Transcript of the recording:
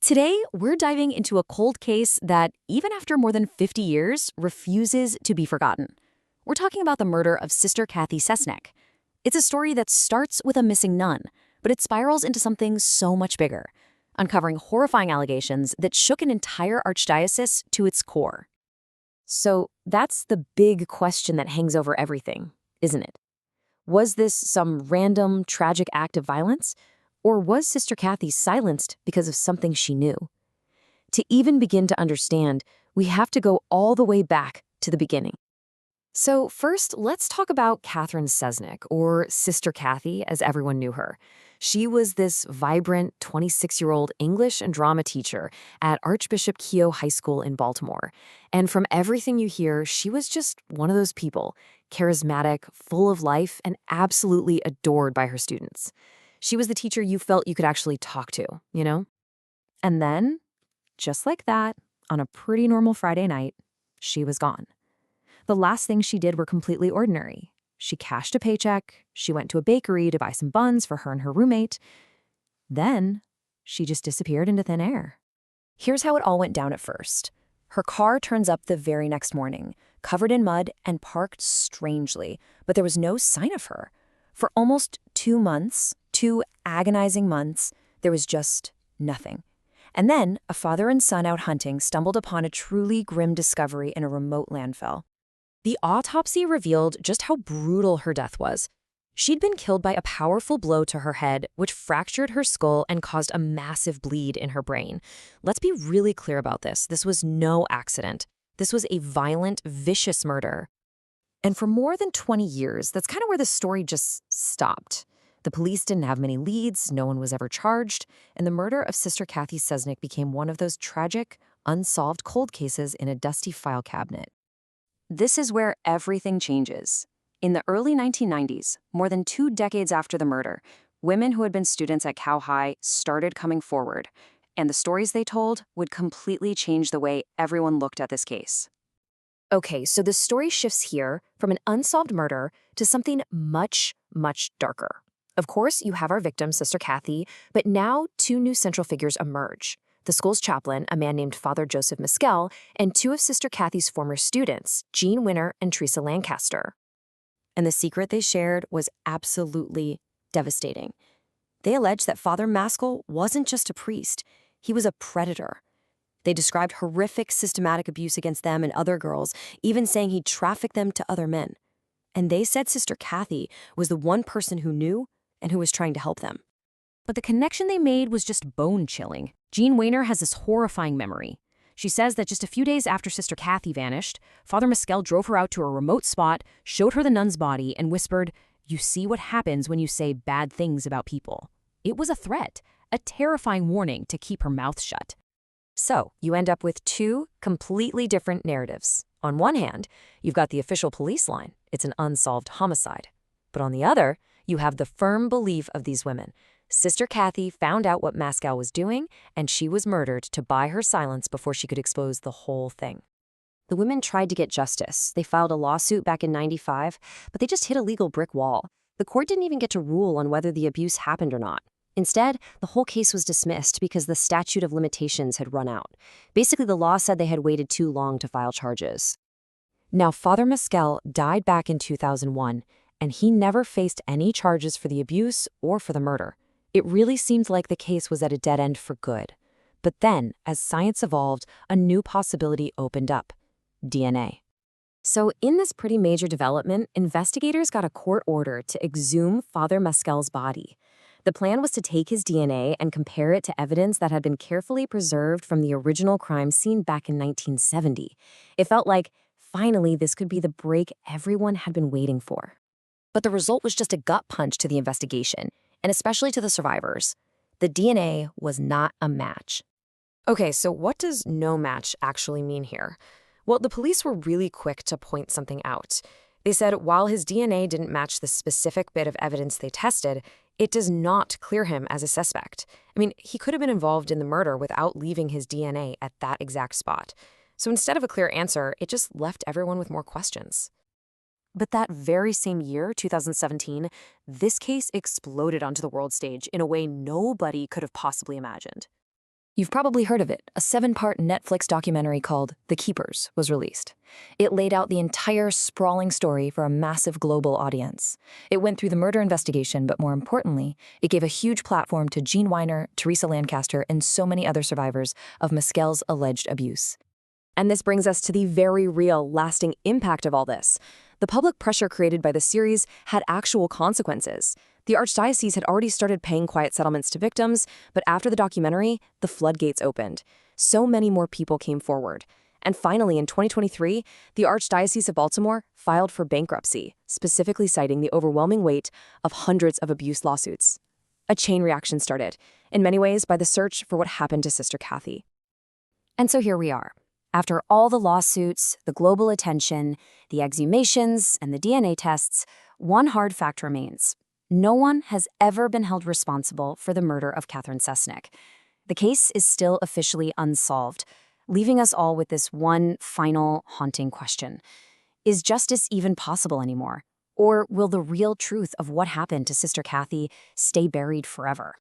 Today, we're diving into a cold case that, even after more than 50 years, refuses to be forgotten. We're talking about the murder of Sister Cathy Cesnik. It's a story that starts with a missing nun, but it spirals into something so much bigger, uncovering horrifying allegations that shook an entire archdiocese to its core. So that's the big question that hangs over everything, isn't it? Was this some random, tragic act of violence? Or was Sister Cathy silenced because of something she knew? To even begin to understand, we have to go all the way back to the beginning. So first, let's talk about Catherine Cesnik, or Sister Cathy, as everyone knew her. She was this vibrant 26-year-old English and drama teacher at Archbishop Keough High School in Baltimore. And from everything you hear, she was just one of those people, charismatic, full of life, and absolutely adored by her students. She was the teacher you felt you could actually talk to, you know? And then, just like that, on a pretty normal Friday night, she was gone. The last things she did were completely ordinary. She cashed a paycheck, she went to a bakery to buy some buns for her and her roommate. Then, she just disappeared into thin air. Here's how it all went down at first. Her car turns up the very next morning, covered in mud and parked strangely, but there was no sign of her. For almost 2 months, 2 agonizing months, there was just nothing. And then, a father and son out hunting stumbled upon a truly grim discovery in a remote landfill. The autopsy revealed just how brutal her death was. She'd been killed by a powerful blow to her head, which fractured her skull and caused a massive bleed in her brain. Let's be really clear about this. This was no accident. This was a violent, vicious murder. And for more than 20 years, that's kind of where the story just stopped. The police didn't have many leads, no one was ever charged, and the murder of Sister Cathy Cesnik became one of those tragic, unsolved cold cases in a dusty file cabinet. This is where everything changes. In the early 1990s, more than 2 decades after the murder, women who had been students at Keough High started coming forward, and the stories they told would completely change the way everyone looked at this case. Okay, so the story shifts here from an unsolved murder to something much, much darker. Of course, you have our victim, Sister Cathy, but now 2 new central figures emerge. The school's chaplain, a man named Father Joseph Mescal, and 2 of Sister Cathy's former students, Jean Winner and Teresa Lancaster. And the secret they shared was absolutely devastating. They alleged that Father Mescal wasn't just a priest, he was a predator. They described horrific systematic abuse against them and other girls, even saying he trafficked them to other men. And they said Sister Cathy was the one person who knew and who was trying to help them. But the connection they made was just bone-chilling. Jean Weiner has this horrifying memory. She says that just a few days after Sister Cathy vanished, Father Mescal drove her out to a remote spot, showed her the nun's body, and whispered, "You see what happens when you say bad things about people." It was a threat, a terrifying warning to keep her mouth shut. So, you end up with 2 completely different narratives. On one hand, you've got the official police line. It's an unsolved homicide. But on the other, you have the firm belief of these women. Sister Cathy found out what Mescal was doing, and she was murdered to buy her silence before she could expose the whole thing. The women tried to get justice. They filed a lawsuit back in '95, but they just hit a legal brick wall. The court didn't even get to rule on whether the abuse happened or not. Instead, the whole case was dismissed because the statute of limitations had run out. Basically, the law said they had waited too long to file charges. Now, Father Mescal died back in 2001, and he never faced any charges for the abuse or for the murder. It really seemed like the case was at a dead end for good. But then, as science evolved, a new possibility opened up: DNA. So in this pretty major development, investigators got a court order to exhume Father Mescal's body. The plan was to take his DNA and compare it to evidence that had been carefully preserved from the original crime scene back in 1970. It felt like, finally, this could be the break everyone had been waiting for. But the result was just a gut punch to the investigation, and especially to the survivors. The DNA was not a match. Okay, so what does no match actually mean here? Well, the police were really quick to point something out. They said while his DNA didn't match the specific bit of evidence they tested, it does not clear him as a suspect. I mean, he could have been involved in the murder without leaving his DNA at that exact spot. So instead of a clear answer, it just left everyone with more questions. But that very same year, 2017, this case exploded onto the world stage in a way nobody could have possibly imagined. You've probably heard of it. A 7-part Netflix documentary called The Keepers was released. It laid out the entire sprawling story for a massive global audience. It went through the murder investigation, but more importantly, it gave a huge platform to Jean Weiner, Teresa Lancaster, and so many other survivors of Mescal's alleged abuse. And this brings us to the very real, lasting impact of all this. The public pressure created by the series had actual consequences. The Archdiocese had already started paying quiet settlements to victims, but after the documentary, the floodgates opened. So many more people came forward. And finally, in 2023, the Archdiocese of Baltimore filed for bankruptcy, specifically citing the overwhelming weight of hundreds of abuse lawsuits. A chain reaction started, in many ways by the search for what happened to Sister Cathy. And so here we are. After all the lawsuits, the global attention, the exhumations, and the DNA tests, one hard fact remains. No one has ever been held responsible for the murder of Cathy Cesnik. The case is still officially unsolved, leaving us all with this one final haunting question. Is justice even possible anymore? Or will the real truth of what happened to Sister Cathy stay buried forever?